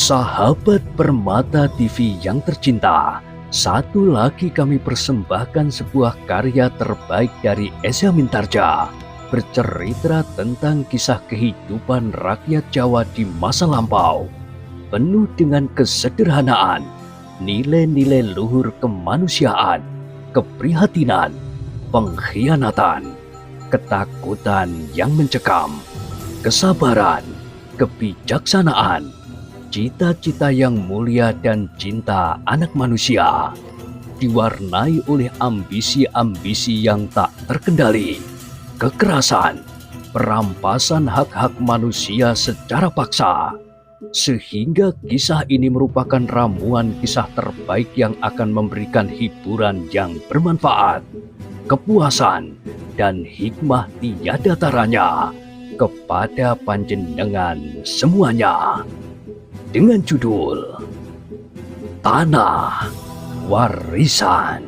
Sahabat Permata TV yang tercinta, satu lagi kami persembahkan sebuah karya terbaik dari Eza Mintarja, bercerita tentang kisah kehidupan rakyat Jawa di masa lampau, penuh dengan kesederhanaan, nilai-nilai luhur kemanusiaan, keprihatinan, pengkhianatan, ketakutan yang mencekam, kesabaran, kebijaksanaan, cita-cita yang mulia dan cinta anak manusia, diwarnai oleh ambisi-ambisi yang tak terkendali, kekerasan, perampasan hak-hak manusia secara paksa, sehingga kisah ini merupakan ramuan kisah terbaik yang akan memberikan hiburan yang bermanfaat, kepuasan, dan hikmah tiada taranya kepada panjenengan semuanya. Dengan judul Tanah Warisan.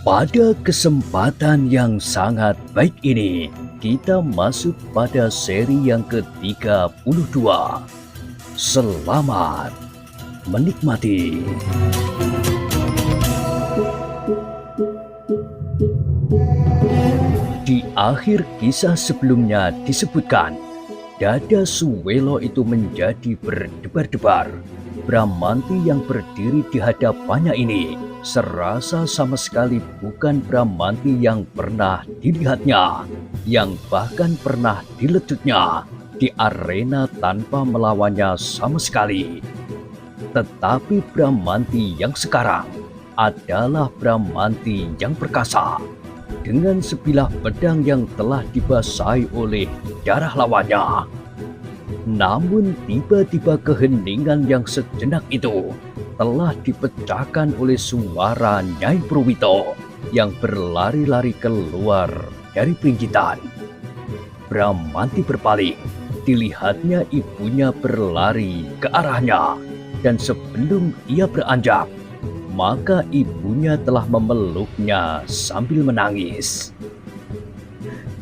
Pada kesempatan yang sangat baik ini, kita masuk pada seri yang ke-32. Selamat menikmati. Di akhir kisah sebelumnya disebutkan, dada Suwelo itu menjadi berdebar-debar. Bramanti yang berdiri di hadapannya ini serasa sama sekali bukan Bramanti yang pernah dilihatnya, yang bahkan pernah dilecutnya di arena tanpa melawannya sama sekali. Tetapi Bramanti yang sekarang adalah Bramanti yang perkasa, dengan sebilah pedang yang telah dibasahi oleh darah lawannya. Namun tiba-tiba keheningan yang sejenak itu telah dipecahkan oleh suara Nyai Purwito yang berlari-lari keluar dari pinggitan. Bramanti berpaling, dilihatnya ibunya berlari ke arahnya, dan sebelum ia beranjak, maka ibunya telah memeluknya sambil menangis.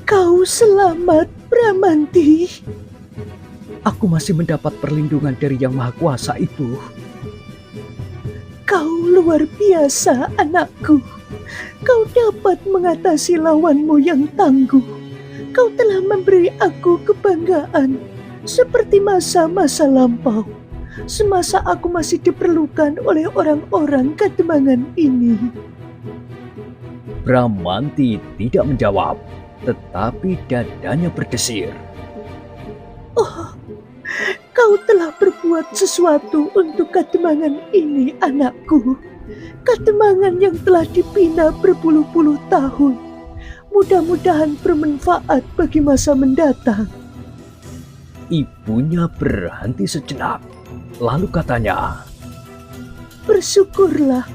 Kau selamat, Bramanti. Aku masih mendapat perlindungan dari Yang Maha Kuasa, Ibu. Kau luar biasa, anakku. Kau dapat mengatasi lawanmu yang tangguh. Kau telah memberi aku kebanggaan, seperti masa-masa lampau. Semasa aku masih diperlukan oleh orang-orang Kademangan ini. Bramanti tidak menjawab, tetapi dadanya berdesir. Oh, kau telah berbuat sesuatu untuk Kademangan ini, anakku. Kademangan yang telah dibina berpuluh-puluh tahun. Mudah-mudahan bermanfaat bagi masa mendatang. Ibunya berhenti sejenak. Lalu katanya, bersyukurlah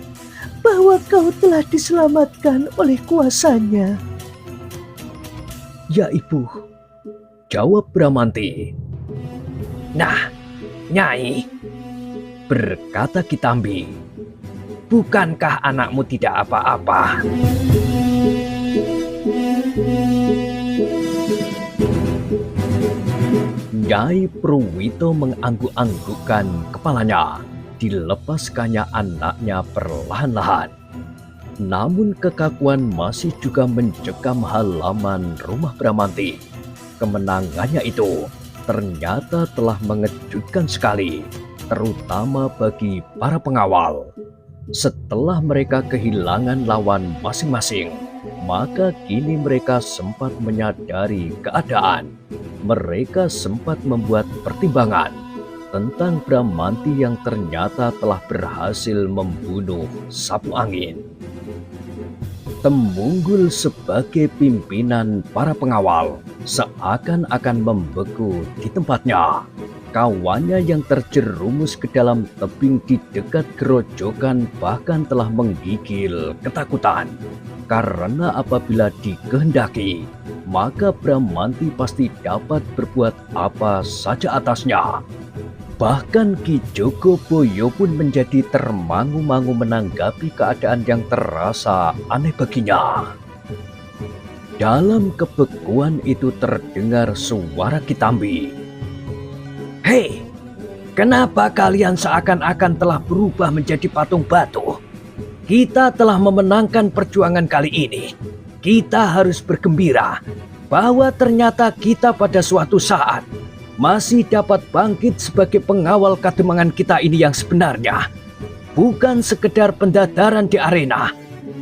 bahwa kau telah diselamatkan oleh kuasanya. Ya, Ibu, jawab Bramanti. Nah, Nyai, berkata Kitambi, bukankah anakmu tidak apa-apa? Nyai Purwito mengangguk-anggukkan kepalanya, dilepaskannya anaknya perlahan-lahan. Namun kekakuan masih juga mencekam halaman rumah Bramanti. Kemenangannya itu ternyata telah mengejutkan sekali, terutama bagi para pengawal. Setelah mereka kehilangan lawan masing-masing, maka kini mereka sempat menyadari keadaan. Mereka sempat membuat pertimbangan tentang Bramanti yang ternyata telah berhasil membunuh Sapu Angin. Temunggul sebagai pimpinan para pengawal seakan-akan membeku di tempatnya. Kawannya yang terjerumus ke dalam tebing di dekat gerojokan bahkan telah menggigil ketakutan. Karena apabila dikehendaki, maka Bramanti pasti dapat berbuat apa saja atasnya. Bahkan Ki Jogoboyo pun menjadi termangu-mangu menanggapi keadaan yang terasa aneh baginya. Dalam kebekuan itu terdengar suara Kitambi. Hei, Kenapa kalian seakan-akan telah berubah menjadi patung batu? Kita telah memenangkan perjuangan kali ini. Kita harus bergembira bahwa ternyata kita pada suatu saat masih dapat bangkit sebagai pengawal kademangan kita ini yang sebenarnya. Bukan sekedar pendadaran di arena,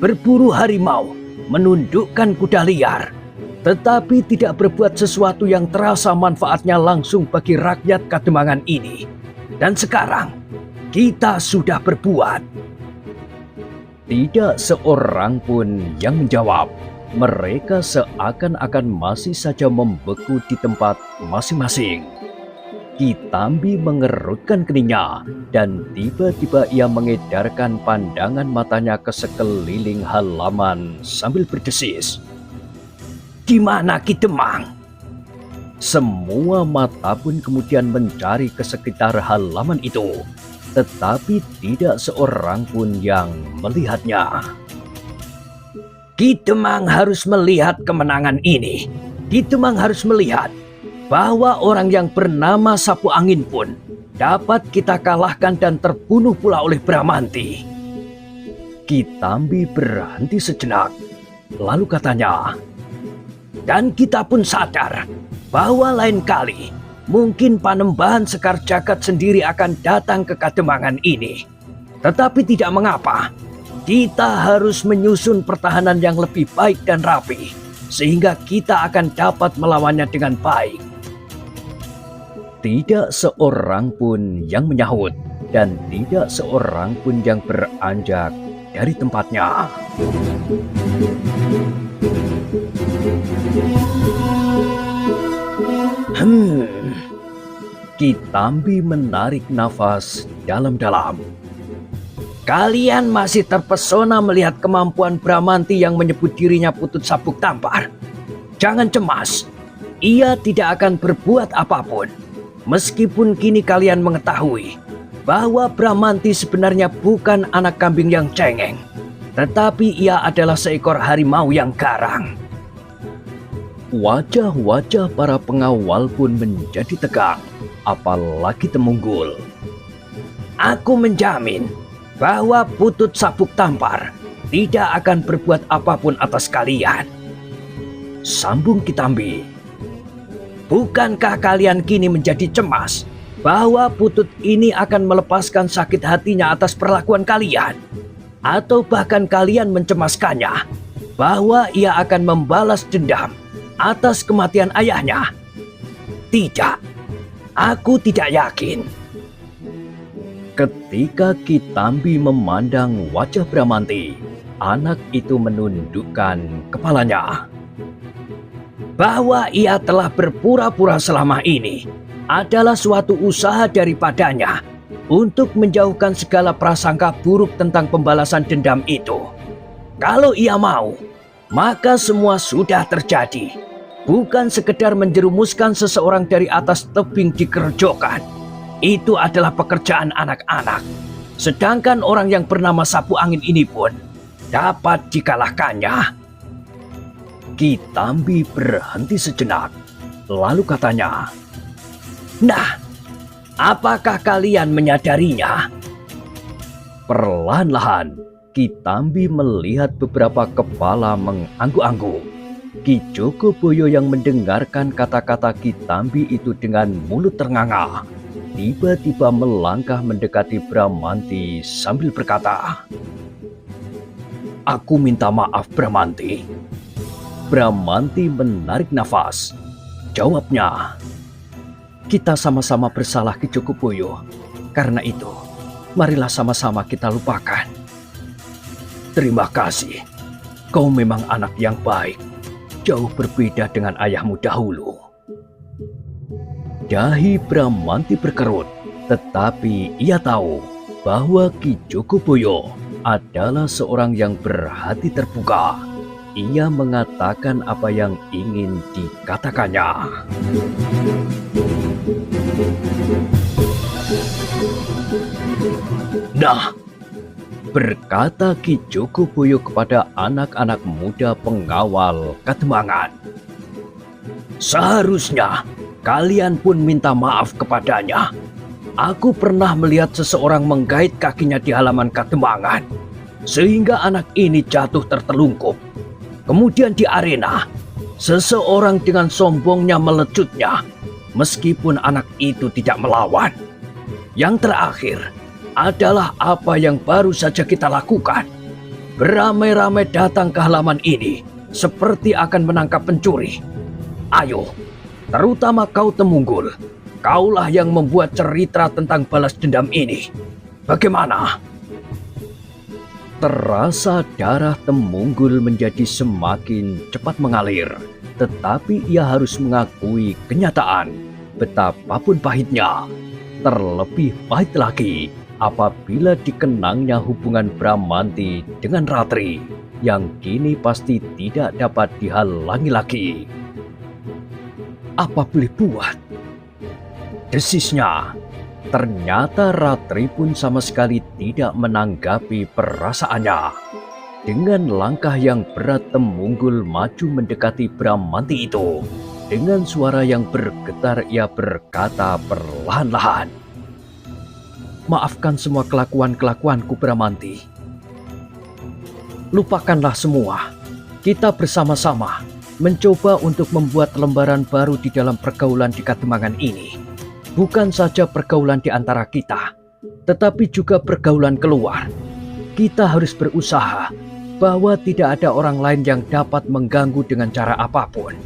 berburu harimau, menundukkan kuda liar, tetapi tidak berbuat sesuatu yang terasa manfaatnya langsung bagi rakyat kademangan ini. Dan sekarang, kita sudah berbuat. Tidak seorang pun yang menjawab. Mereka seakan-akan masih saja membeku di tempat masing-masing. Kitambi mengerutkan keningnya dan tiba-tiba ia mengedarkan pandangan matanya ke sekeliling halaman sambil berdesis. Di mana Ki Demang? Semua mata pun kemudian mencari ke sekitar halaman itu, tetapi tidak seorang pun yang melihatnya. Ki Demang harus melihat kemenangan ini. Ki Demang harus melihat bahwa orang yang bernama Sapu Angin pun dapat kita kalahkan dan terbunuh pula oleh Bramanti. Kitambi berhenti sejenak, lalu katanya, dan kita pun sadar bahwa lain kali mungkin Panembahan Sekar Jagad sendiri akan datang ke kademangan ini. Tetapi tidak mengapa, kita harus menyusun pertahanan yang lebih baik dan rapi, sehingga kita akan dapat melawannya dengan baik. Tidak seorang pun yang menyahut dan tidak seorang pun yang beranjak dari tempatnya. Kitambi menarik nafas dalam-dalam. Kalian masih terpesona melihat kemampuan Bramanti yang menyebut dirinya Putut Sabuk Tampar. Jangan cemas, ia tidak akan berbuat apapun. Meskipun kini kalian mengetahui bahwa Bramanti sebenarnya bukan anak kambing yang cengeng, tetapi ia adalah seekor harimau yang garang. Wajah-wajah para pengawal pun menjadi tegang, apalagi Temunggul. Aku menjamin bahwa Putut Sabuk Tampar tidak akan berbuat apapun atas kalian. Sambung Kitambi. Bukankah kalian kini menjadi cemas bahwa Putut ini akan melepaskan sakit hatinya atas perlakuan kalian? Atau bahkan kalian mencemaskannya bahwa ia akan membalas dendam atas kematian ayahnya? Tidak, aku tidak yakin. Ketika Kitambi memandang wajah Bramanti, anak itu menundukkan kepalanya. Bahwa ia telah berpura-pura selama ini adalah suatu usaha daripadanya untuk menjauhkan segala prasangka buruk tentang pembalasan dendam itu. Kalau ia mau, maka semua sudah terjadi. Bukan sekedar menjerumuskan seseorang dari atas tebing di kerojokan. Itu adalah pekerjaan anak-anak. Sedangkan orang yang bernama Sapu Angin ini pun dapat dikalahkannya. Kitambi berhenti sejenak, lalu katanya, nah, apakah kalian menyadarinya? Perlahan-lahan, Kitambi melihat beberapa kepala mengangguk-angguk. Ki Jogoboyo yang mendengarkan kata-kata Kitambi itu dengan mulut ternganga, tiba-tiba melangkah mendekati Bramanti sambil berkata, "Aku minta maaf, Bramanti." Bramanti menarik nafas. Jawabnya, "Kita sama-sama bersalah, Ki Jogoboyo. Karena itu, marilah sama-sama kita lupakan." "Terima kasih. Kau memang anak yang baik. Jauh berbeda dengan ayahmu dahulu." Dahi Bramanti berkerut, tetapi ia tahu bahwa Ki Jogoboyo adalah seorang yang berhati terbuka. Ia mengatakan apa yang ingin dikatakannya. "Nah," berkata Ki Jogoboyo kepada anak-anak muda pengawal kademangan, "Seharusnya kalian pun minta maaf kepadanya. Aku pernah melihat seseorang menggait kakinya di halaman Kademangan, sehingga anak ini jatuh tertelungkup. Kemudian di arena, seseorang dengan sombongnya melecutnya, meskipun anak itu tidak melawan. Yang terakhir adalah apa yang baru saja kita lakukan. Beramai-ramai datang ke halaman ini, seperti akan menangkap pencuri. Ayo, terutama kau Temunggul. Kaulah yang membuat cerita tentang balas dendam ini. Bagaimana? Terasa darah Temunggul menjadi semakin cepat mengalir. Tetapi ia harus mengakui kenyataan. Betapapun pahitnya. Terlebih pahit lagi apabila dikenangnya hubungan Bramanti dengan Ratri. Yang kini pasti tidak dapat dihalangi lagi. Apa boleh buat? Desisnya, ternyata Ratri pun sama sekali tidak menanggapi perasaannya. Dengan langkah yang berat Temunggul maju mendekati Bramanti itu. Dengan suara yang bergetar ia berkata perlahan-lahan, "Maafkan semua kelakuan-kelakuanku Bramanti. Lupakanlah semua. Kita bersama-sama mencoba untuk membuat lembaran baru di dalam pergaulan di Kademangan ini. Bukan saja pergaulan di antara kita, tetapi juga pergaulan keluar. Kita harus berusaha bahwa tidak ada orang lain yang dapat mengganggu dengan cara apapun."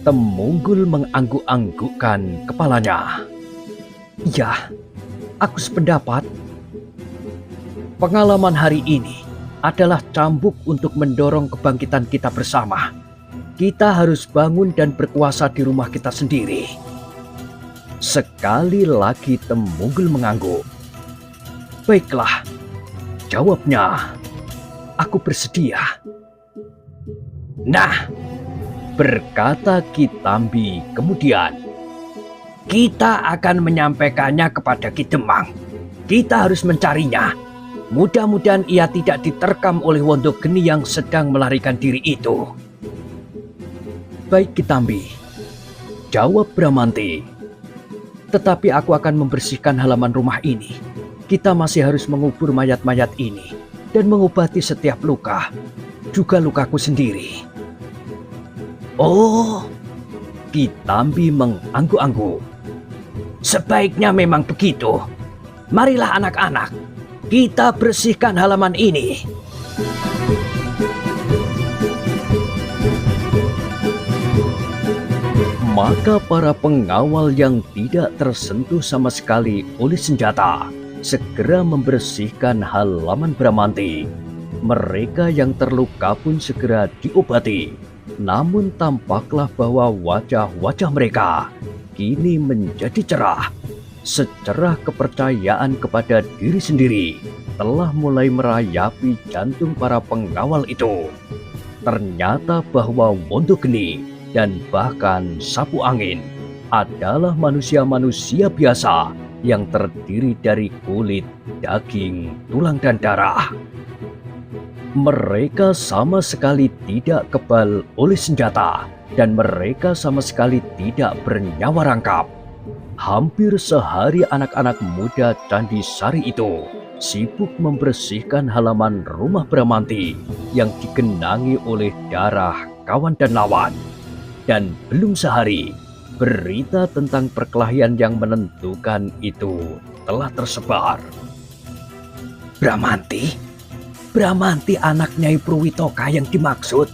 Temunggul mengangguk-anggukkan kepalanya. "Ya, aku sependapat. Pengalaman hari ini adalah cambuk untuk mendorong kebangkitan kita bersama. Kita harus bangun dan berkuasa di rumah kita sendiri." Sekali lagi Temunggul mengangguk. "Baiklah," jawabnya. "Aku bersedia." "Nah," berkata Kitambi kemudian, "kita akan menyampaikannya kepada Ki Demang. Kita harus mencarinya. Mudah-mudahan ia tidak diterkam oleh Wondogeni yang sedang melarikan diri itu." "Baik Kitambi," jawab Bramanti. "Tetapi aku akan membersihkan halaman rumah ini. Kita masih harus mengubur mayat-mayat ini dan mengobati setiap luka, juga lukaku sendiri." "Oh," Kitambi mengangguk-angguk. "Sebaiknya memang begitu. Marilah anak-anak, kita bersihkan halaman ini." Maka para pengawal yang tidak tersentuh sama sekali oleh senjata segera membersihkan halaman Bramanti. Mereka yang terluka pun segera diobati. Namun tampaklah bahwa wajah-wajah mereka kini menjadi cerah. Secerah kepercayaan kepada diri sendiri telah mulai merayapi jantung para pengawal itu. Ternyata bahwa Wondogeni dan bahkan Sapu Angin adalah manusia-manusia biasa yang terdiri dari kulit, daging, tulang, dan darah. Mereka sama sekali tidak kebal oleh senjata dan mereka sama sekali tidak bernyawa rangkap. Hampir sehari anak-anak muda Candi Sari itu sibuk membersihkan halaman rumah Bramanti yang digenangi oleh darah kawan dan lawan. Dan belum sehari, berita tentang perkelahian yang menentukan itu telah tersebar. "Bramanti? Bramanti anak Nyai Purwitoka yang dimaksud?"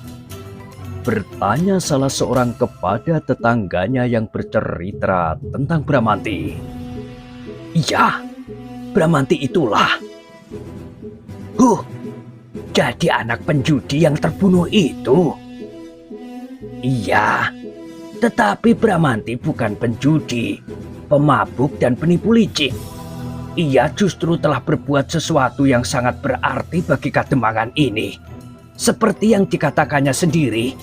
bertanya salah seorang kepada tetangganya yang bercerita tentang Bramanti. "Iya, Bramanti itulah." Jadi anak penjudi yang terbunuh itu?" "Iya, tetapi Bramanti bukan penjudi, pemabuk dan penipu licik. Ia justru telah berbuat sesuatu yang sangat berarti bagi Kademangan ini. Seperti yang dikatakannya sendiri,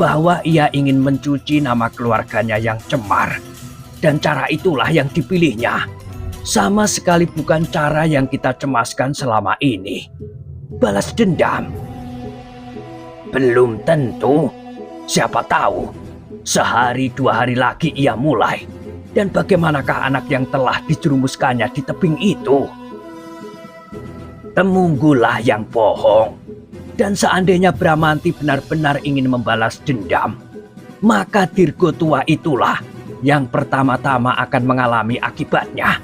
bahwa ia ingin mencuci nama keluarganya yang cemar. Dan cara itulah yang dipilihnya. Sama sekali bukan cara yang kita cemaskan selama ini. Balas dendam? Belum tentu. Siapa tahu, sehari dua hari lagi ia mulai. Dan bagaimanakah anak yang telah dijerumuskannya di tebing itu? Temunggulah yang bohong. Dan seandainya Bramanti benar-benar ingin membalas dendam, maka Dirgo tua itulah yang pertama-tama akan mengalami akibatnya.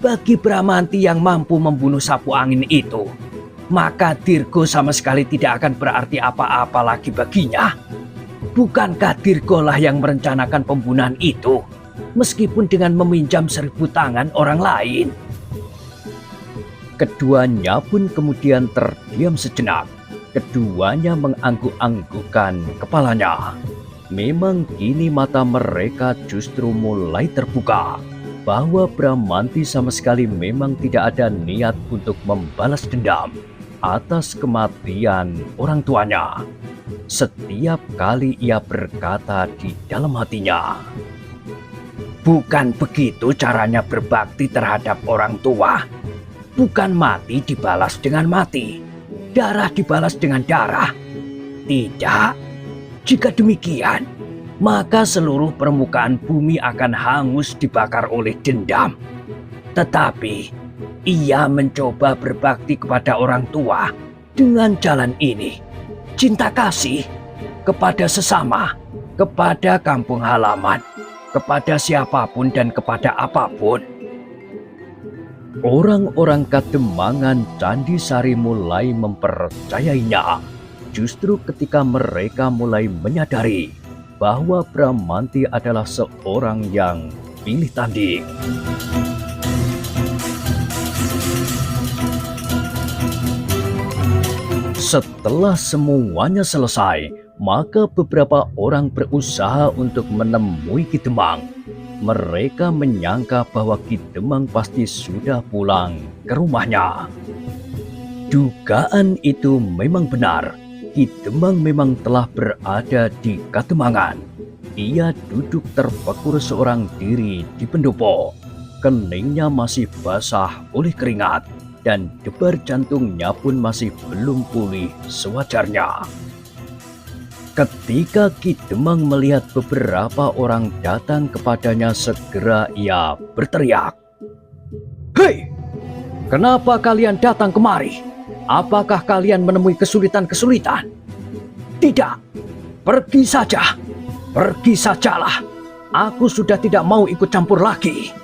Bagi Bramanti yang mampu membunuh sapu angin itu, maka Dirgo sama sekali tidak akan berarti apa-apa lagi baginya. Bukankah Dirgo lah yang merencanakan pembunuhan itu, meskipun dengan meminjam 1000 tangan orang lain? Keduanya pun kemudian terdiam sejenak. Keduanya mengangguk-anggukkan kepalanya. Memang kini mata mereka justru mulai terbuka bahwa Bramanti sama sekali memang tidak ada niat untuk membalas dendam atas kematian orang tuanya. Setiap kali ia berkata di dalam hatinya, bukan begitu caranya berbakti terhadap orang tua. Bukan mati dibalas dengan mati, darah dibalas dengan darah. Tidak. Jika demikian, maka seluruh permukaan bumi akan hangus dibakar oleh dendam. Tetapi ia mencoba berbakti kepada orang tua dengan jalan ini. Cinta kasih kepada sesama, kepada kampung halaman, kepada siapapun dan kepada apapun. Orang-orang Kademangan Candi Sari mulai mempercayainya. Justru ketika mereka mulai menyadari bahwa Bramanti adalah seorang yang pilih tanding. Setelah semuanya selesai, maka beberapa orang berusaha untuk menemui Ki Demang. Mereka menyangka bahwa Ki Demang pasti sudah pulang ke rumahnya. Dugaan itu memang benar. Ki Demang memang telah berada di Kademangan. Ia duduk terpekur seorang diri di pendopo. Keningnya masih basah oleh keringat dan debar jantungnya pun masih belum pulih sewajarnya. Ketika Ki Demang melihat beberapa orang datang kepadanya, segera ia berteriak, "Hei, kenapa kalian datang kemari? Apakah kalian menemui kesulitan-kesulitan? Tidak, pergi saja, pergi sajalah. Aku sudah tidak mau ikut campur lagi."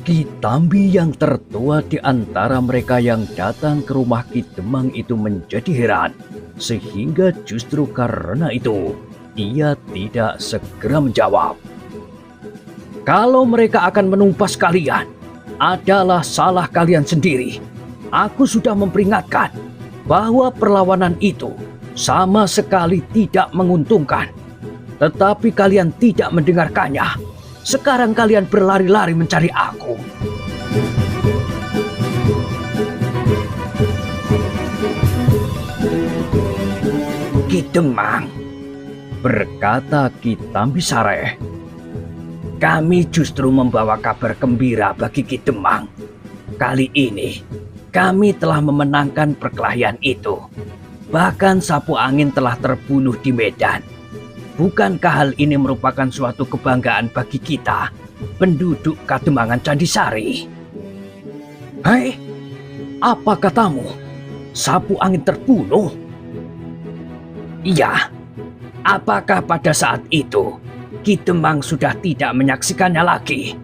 Ki Tambi yang tertua di antara mereka yang datang ke rumah Ki Demang itu menjadi heran. Sehingga justru karena itu, ia tidak segera menjawab. "Kalau mereka akan menumpas kalian, adalah salah kalian sendiri. Aku sudah memperingatkan bahwa perlawanan itu sama sekali tidak menguntungkan. Tetapi kalian tidak mendengarkannya. Sekarang kalian berlari-lari mencari aku." "Ki Demang," berkata Ki Tambi Sareh, "kami justru membawa kabar gembira bagi Ki Demang. Kali ini kami telah memenangkan perkelahian itu. Bahkan sapu angin telah terbunuh di medan. Bukankah hal ini merupakan suatu kebanggaan bagi kita, penduduk Kademangan Candi Sari?" "Hei, apa katamu? Sapu angin terbunuh?" "Iya. Apakah pada saat itu Ki Demang sudah tidak menyaksikannya lagi?"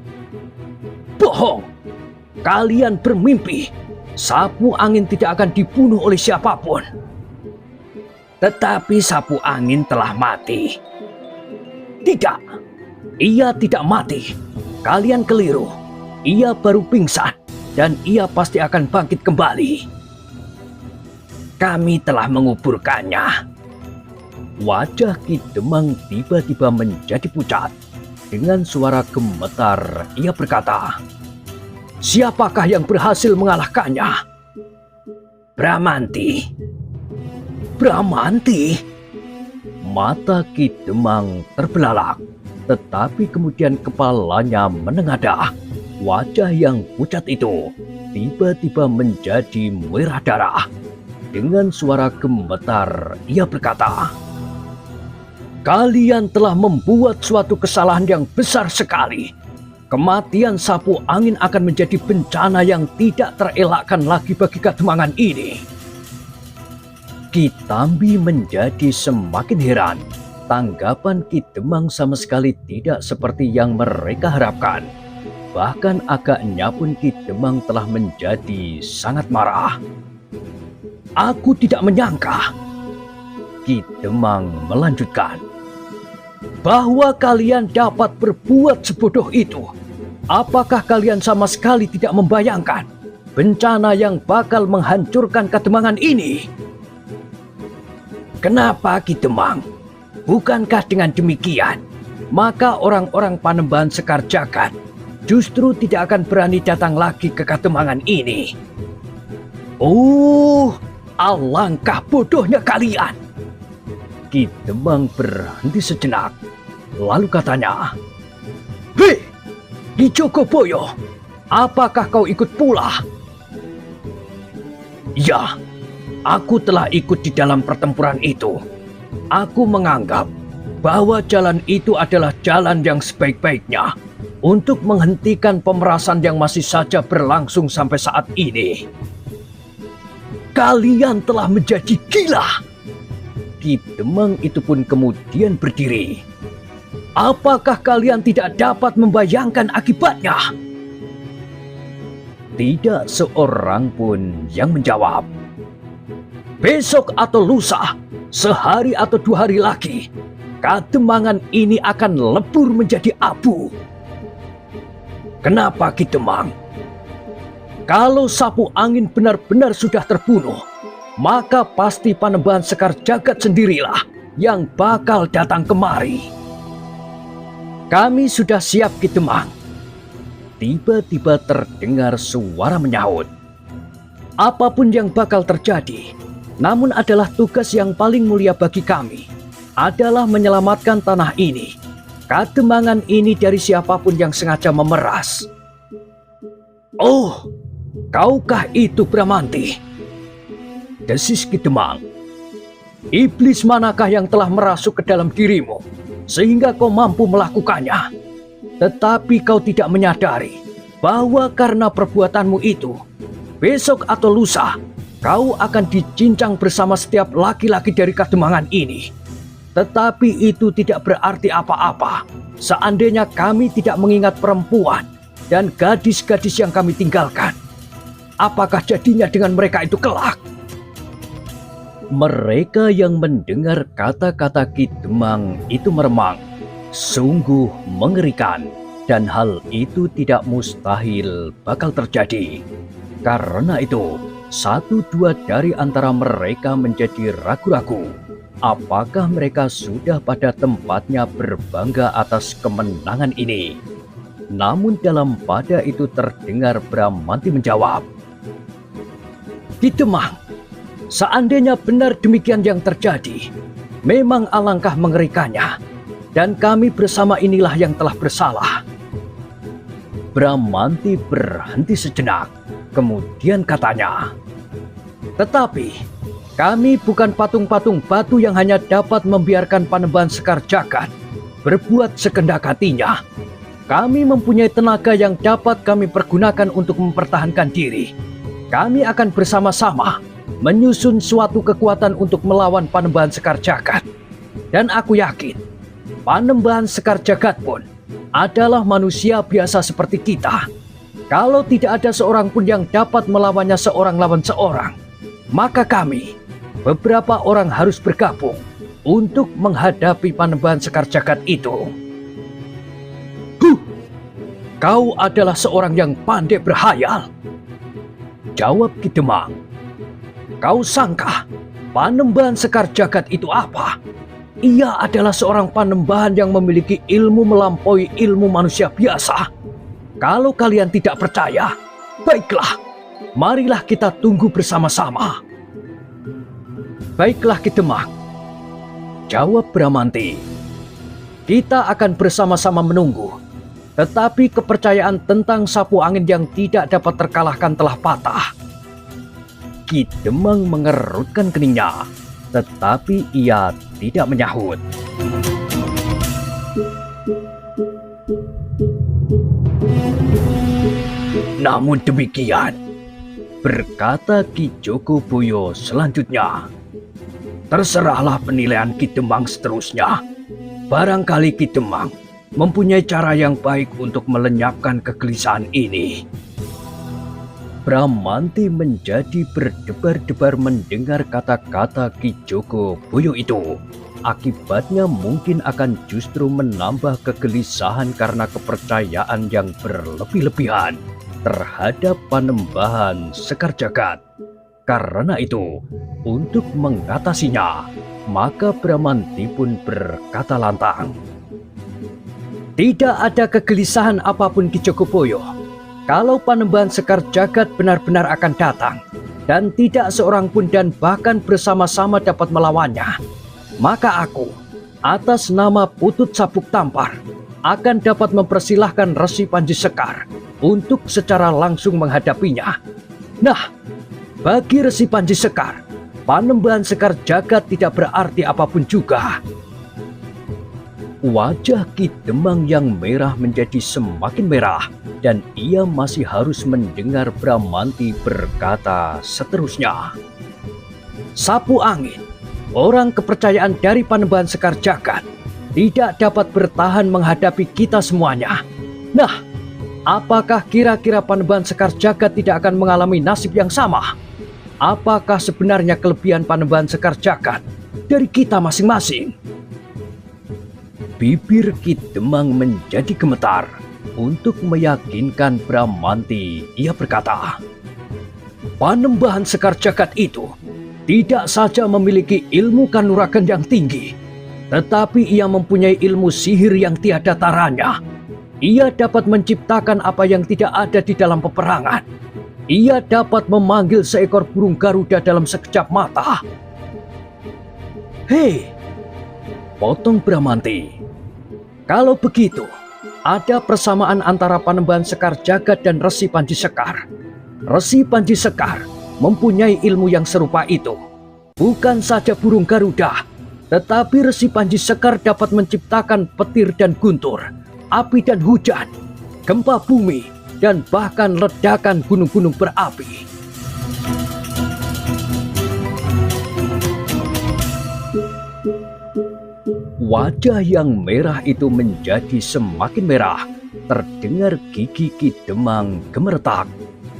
"Bohong! Kalian bermimpi. Sapu angin tidak akan dibunuh oleh siapapun." "Tetapi sapu angin telah mati." "Tidak, ia tidak mati. Kalian keliru. Ia baru pingsan dan ia pasti akan bangkit kembali. Kami telah menguburkannya." Wajah Ki Demang tiba-tiba menjadi pucat. Dengan suara gemetar, ia berkata, "Siapakah yang berhasil mengalahkannya?" "Bramanti." "Bramanti?" Mata Ki Demang terbelalak, tetapi kemudian kepalanya menengadah. Wajah yang pucat itu tiba-tiba menjadi merah darah. Dengan suara gemetar, ia berkata, Kalian telah membuat suatu kesalahan yang besar sekali. Kematian sapu angin akan menjadi bencana yang tidak terelakkan lagi bagi Kademangan ini. Ki Tambi menjadi semakin heran. Tanggapan Ki Demang sama sekali tidak seperti yang mereka harapkan. Bahkan agaknya pun Ki Demang telah menjadi sangat marah. Aku tidak menyangka, Ki Demang melanjutkan, bahwa kalian dapat berbuat sebodoh itu. Apakah kalian sama sekali tidak membayangkan bencana yang bakal menghancurkan Kademangan ini? Kenapa Ki Demang? Bukankah dengan demikian, maka orang-orang Panembahan Sekar Jagad justru tidak akan berani datang lagi ke Kademangan ini? Oh, alangkah bodohnya kalian. Ki Demang berhenti sejenak, lalu katanya, "Hei, Ki Jogoboyo, apakah kau ikut pula?" "Ya, aku telah ikut di dalam pertempuran itu. Aku menganggap bahwa jalan itu adalah jalan yang sebaik-baiknya untuk menghentikan pemerasan yang masih saja berlangsung sampai saat ini." "Kalian telah menjadi gila!" Ki Demang itu pun kemudian berdiri. "Apakah kalian tidak dapat membayangkan akibatnya?" Tidak seorang pun yang menjawab. "Besok atau lusa, sehari atau 2 hari lagi, Kademangan ini akan lebur menjadi abu." "Kenapa Ki Demang? Kalau sapu angin benar-benar sudah terbunuh, maka pasti Panembahan Sekar Jagad sendirilah yang bakal datang kemari." "Kami sudah siap Ki Demang." Tiba-tiba terdengar suara menyahut. "Apapun yang bakal terjadi, namun adalah tugas yang paling mulia bagi kami adalah menyelamatkan tanah ini, Kademangan ini dari siapapun yang sengaja memeras." "Oh, kaukah itu Bramanti?" desis Ki Demang. "Iblis manakah yang telah merasuk ke dalam dirimu sehingga kau mampu melakukannya? Tetapi kau tidak menyadari bahwa karena perbuatanmu itu, besok atau lusa kau akan dicincang bersama setiap laki-laki dari Kademangan ini. Tetapi itu tidak berarti apa-apa seandainya kami tidak mengingat perempuan dan gadis-gadis yang kami tinggalkan. Apakah jadinya dengan mereka itu kelak?" Mereka yang mendengar kata-kata Ki Demang itu meremang. Sungguh mengerikan, dan hal itu tidak mustahil bakal terjadi. Karena itu, 1-2 dari antara mereka menjadi ragu-ragu. Apakah mereka sudah pada tempatnya berbangga atas kemenangan ini? Namun dalam pada itu terdengar Bramanti menjawab, "Ki Demang, seandainya benar demikian yang terjadi, memang alangkah mengerikannya, dan kami bersama inilah yang telah bersalah." Bramanti berhenti sejenak, kemudian katanya, "Tetapi kami bukan patung-patung batu yang hanya dapat membiarkan Panembahan Sekar Jagad berbuat sekehendak hatinya. Kami mempunyai tenaga yang dapat kami pergunakan untuk mempertahankan diri. Kami akan bersama-sama menyusun suatu kekuatan untuk melawan Panembahan Sekar Jagad. Dan aku yakin, Panembahan Sekar Jagad pun adalah manusia biasa seperti kita. Kalau tidak ada seorang pun yang dapat melawannya seorang lawan seorang, maka kami, beberapa orang harus bergabung untuk menghadapi Panembahan Sekar Jagad itu." "Huh, kau adalah seorang yang pandai berhayal," jawab Ki Demang. "Kau sangka Panembahan Sekar Jagad itu apa? Ia adalah seorang panembahan yang memiliki ilmu melampaui ilmu manusia biasa. Kalau kalian tidak percaya, baiklah, marilah kita tunggu bersama-sama." "Baiklah Ki Demang," jawab Bramanti. "Kita akan bersama-sama menunggu. Tetapi kepercayaan tentang sapu angin yang tidak dapat terkalahkan telah patah." Ki Demang mengerutkan keningnya. tetapi ia tidak menyahut. Namun demikian, berkata Ki Jogoboyo selanjutnya, terserahlah penilaian Ki Demang seterusnya. Barangkali Ki Demang mempunyai cara yang baik untuk melenyapkan kegelisahan ini. Bramanti menjadi berdebar-debar mendengar kata-kata Ki Jogoboyo itu. Akibatnya mungkin akan justru menambah kegelisahan karena kepercayaan yang berlebih-lebihan terhadap Panembahan Sekar Jagad. Karena itu, untuk mengatasinya, maka Bramanti pun berkata lantang, tidak ada kegelisahan apapun Ki Jogoboyo. Kalau Panembahan Sekar Jagad benar-benar akan datang, dan tidak seorang pun dan bahkan bersama-sama dapat melawannya, maka aku, atas nama Putut Sabuk Tampar, akan dapat mempersilahkan Resi Panji Sekar untuk secara langsung menghadapinya. Nah, bagi Resi Panji Sekar, Panembahan Sekar Jagad tidak berarti apapun juga. Wajah Ki Demang yang merah menjadi semakin merah, dan ia masih harus mendengar Bramanti berkata seterusnya. Sapu angin, orang kepercayaan dari Panembahan Sekar Jagad, tidak dapat bertahan menghadapi kita semuanya. Nah, apakah kira-kira Panembahan Sekar Jagad tidak akan mengalami nasib yang sama? Apakah sebenarnya kelebihan Panembahan Sekar Jagad dari kita masing-masing? Bibir Ki Demang menjadi gemetar. Untuk meyakinkan Bramanti, ia berkata, Panembahan Sekar Jagad itu tidak saja memiliki ilmu kanuragan yang tinggi, tetapi ia mempunyai ilmu sihir yang tiada taranya. Ia dapat menciptakan apa yang tidak ada di dalam peperangan. Ia dapat memanggil seekor burung Garuda dalam sekejap mata. Hei, potong Bramanti. Kalau begitu, ada persamaan antara Panembahan Sekar Jagad dan Resi Panji Sekar. Resi Panji Sekar mempunyai ilmu yang serupa itu. Bukan saja burung Garuda, tetapi Resi Panji Sekar dapat menciptakan petir dan guntur, api dan hujan, gempa bumi, dan bahkan ledakan gunung-gunung berapi. Wajah yang merah itu menjadi semakin merah. Terdengar gigi Ki Demang gemeretak.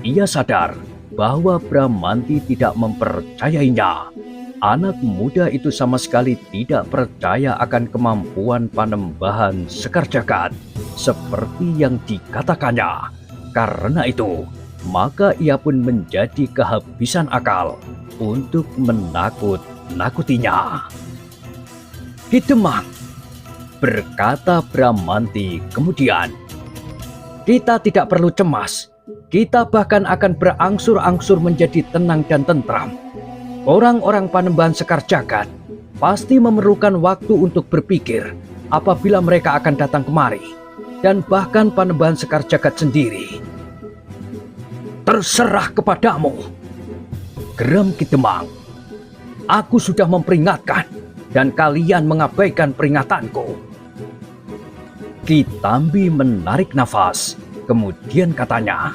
Ia sadar bahwa Bramanti tidak mempercayainya. Anak muda itu sama sekali tidak percaya akan kemampuan Panembahan Sekar Jagad seperti yang dikatakannya. Karena itu, maka ia pun menjadi kehabisan akal untuk menakut-nakutinya. Ki Demang, berkata Bramanti kemudian, kita tidak perlu cemas. Kita bahkan akan berangsur-angsur menjadi tenang dan tentram. Orang-orang Panembahan Sekar Jagad pasti memerlukan waktu untuk berpikir apabila mereka akan datang kemari. Dan bahkan Panembahan Sekar Jagad sendiri. Terserah kepadamu, geram Ki Demang. Aku sudah memperingatkan dan kalian mengabaikan peringatanku. Ki Tambi menarik nafas, kemudian katanya,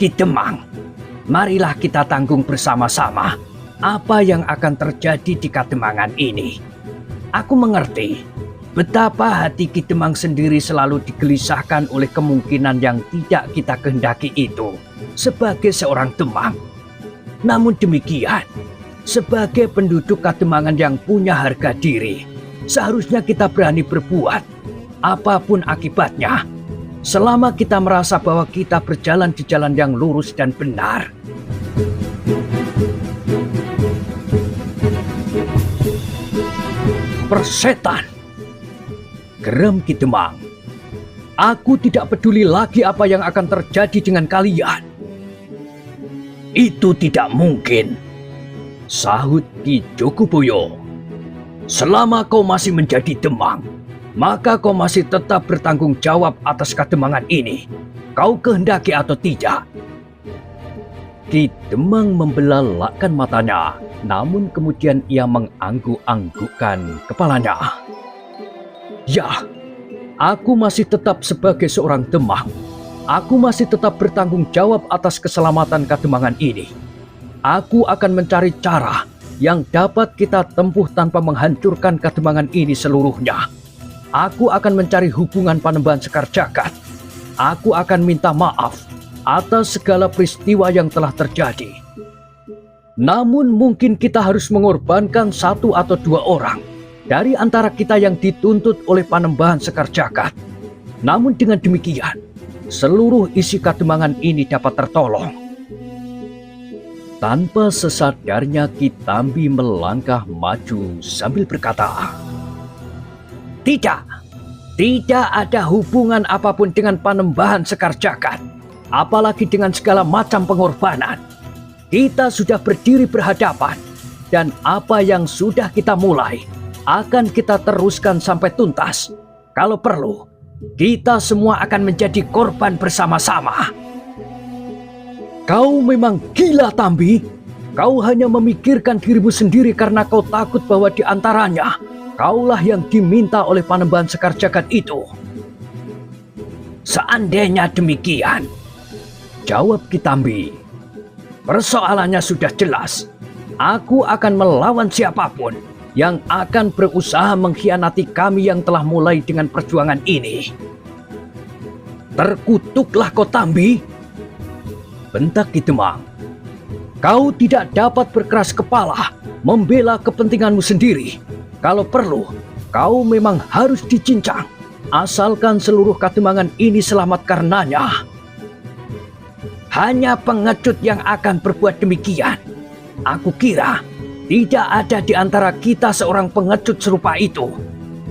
Ki Demang, marilah kita tanggung bersama-sama apa yang akan terjadi di Kademangan ini. Aku mengerti betapa hati Ki Demang sendiri selalu digelisahkan oleh kemungkinan yang tidak kita kehendaki itu sebagai seorang Demang. Namun demikian, sebagai penduduk Kademangan yang punya harga diri, seharusnya kita berani berbuat apapun akibatnya, selama kita merasa bahwa kita berjalan di jalan yang lurus dan benar. Persetan, geram Ki Demang. Aku tidak peduli lagi apa yang akan terjadi dengan kalian. Itu tidak mungkin, sahut Ki Jogoboyo. Selama kau masih menjadi Demang, maka kau masih tetap bertanggung jawab atas Kademangan ini. Kau kehendaki atau tidak. Ki Demang membelalakkan matanya, namun kemudian ia mengangguk-anggukkan kepalanya. Ya, aku masih tetap sebagai seorang Demang. Aku masih tetap bertanggung jawab atas keselamatan Kademangan ini. Aku akan mencari cara yang dapat kita tempuh tanpa menghancurkan Kademangan ini seluruhnya. Aku akan mencari hubungan Panembahan Sekar Jagad. Aku akan minta maaf atas segala peristiwa yang telah terjadi. Namun mungkin kita harus mengorbankan 1 atau 2 orang dari antara kita yang dituntut oleh Panembahan Sekar Jagad. Namun dengan demikian, seluruh isi Kademangan ini dapat tertolong. Tanpa sesadarnya Ki Tambi melangkah maju sambil berkata, Tidak ada hubungan apapun dengan Panembahan Sekar Jagad. Apalagi dengan segala macam pengorbanan. Kita sudah berdiri berhadapan, dan apa yang sudah kita mulai akan kita teruskan sampai tuntas. Kalau perlu, kita semua akan menjadi korban bersama-sama. Kau memang gila, Tambi. Kau hanya memikirkan dirimu sendiri karena kau takut bahwa di antaranya kaulah yang diminta oleh Panembahan Sekar Jagad itu. Seandainya demikian, jawab Ki Tambi, persoalannya sudah jelas. Aku akan melawan siapapun yang akan berusaha mengkhianati kami yang telah mulai dengan perjuangan ini. Terkutuklah kau, Tambi, bentak Ki Demang. Kau tidak dapat berkeras kepala membela kepentinganmu sendiri. Kalau perlu, kau memang harus dicincang, asalkan seluruh Kademangan ini selamat karenanya. Hanya pengecut yang akan berbuat demikian. Aku kira tidak ada di antara kita seorang pengecut serupa itu.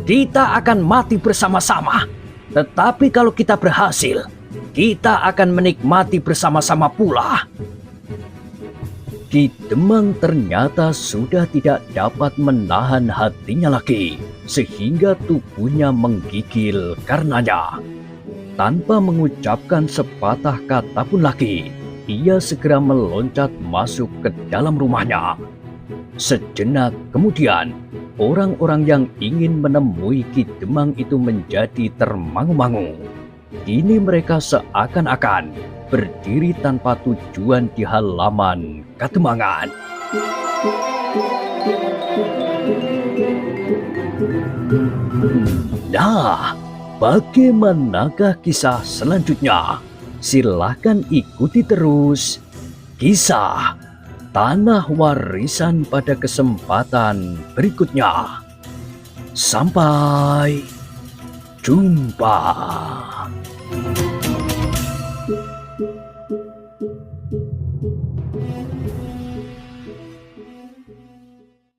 Kita akan mati bersama-sama. Tetapi kalau kita berhasil, kita akan menikmati bersama-sama pula. Ki Demang ternyata sudah tidak dapat menahan hatinya lagi, sehingga tubuhnya menggigil karenanya. Tanpa mengucapkan sepatah kata pun lagi, ia segera meloncat masuk ke dalam rumahnya. Sejenak kemudian, orang-orang yang ingin menemui Ki Demang itu menjadi termangu-mangu. Kini mereka seakan-akan berdiri tanpa tujuan di halaman Kademangan. Nah, bagaimanakah kisah selanjutnya? Silahkan ikuti terus kisah Tanah Warisan pada kesempatan berikutnya. Sampai jumpa.